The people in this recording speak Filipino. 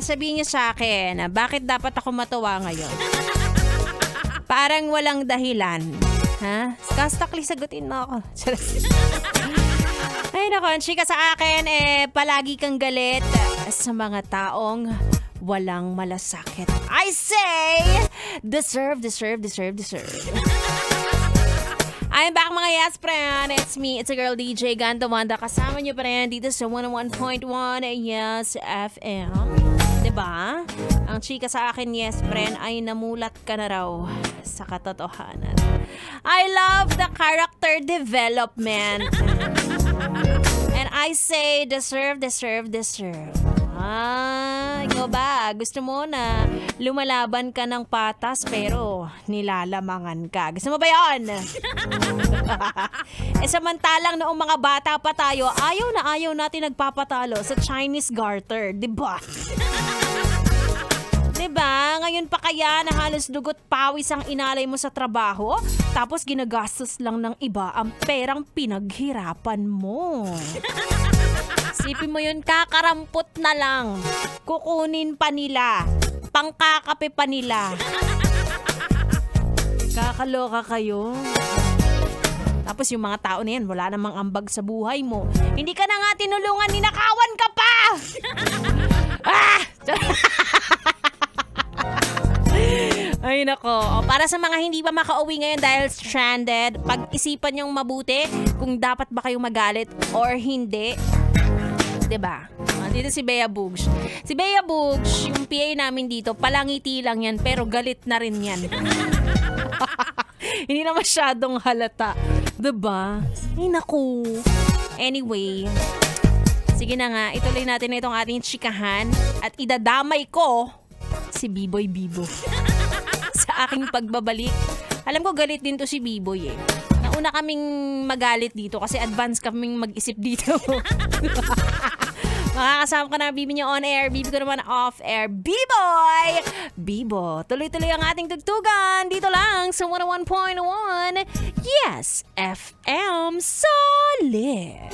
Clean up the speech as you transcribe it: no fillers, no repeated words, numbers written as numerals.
sabihin niyo sa akin, bakit dapat ako matuwa ngayon? Parang walang dahilan. Ha? Kastakli, sagutin mo ako. Ay nako, chika sa akin, palagi kang galit sa mga taong walang malasakit. I say, deserve. I'm back mga yes, friend. It's me, it's a girl DJ Ganda Wanda. Kasama niyo pa rin dito sa 101.1 Yes FM. Diba? Ang chika sa akin, yes, friend, ay namulat ka na raw sa katotohanan. I love the character development. And I say, deserve. Ikaw ba? Gusto mo na lumalaban ka ng patas pero nilalamangan ka. Gusto mo ba yun? Samantalang noong mga bata pa tayo, ayaw natin nagpapatalo sa Chinese garter. Diba? Diba? Ngayon pa kaya na halos dugot pawis ang inalay mo sa trabaho, tapos ginagastos lang ng iba ang perang pinaghirapan mo. Sipin mo yun, kakarampot na lang. Kukunin pa nila. Pangkakape pa nila. Kakaloka kayo. Tapos yung mga tao na yan, wala namang ambag sa buhay mo. Hindi ka na nga tinulungan, ninakawan ka pa! Ay nako, para sa mga hindi pa makauwi ngayon dahil stranded, pag-isipan niyong mabuti kung dapat ba kayong magalit or hindi. Diba? Dito si Bea Bugs. Si Bea Bugs, yung PA namin dito, palangiti lang yan, pero galit na rin yan. Hindi na masyadong halata. Diba? Ay naku. Anyway, sige na nga, ituloy natin itong ating chikahan at idadamay ko si B-Boy Bibo sa aking pagbabalik. Alam ko galit din to si B-Boy eh. Nauna kaming magalit dito kasi advance kaming mag-isip dito. Makakasama ko na Bibi niyo on air, Bibi ko naman off air. B-Boy! Bibo, tuloy-tuloy ang ating tugtugan dito lang sa 101.1 Yes FM Solid.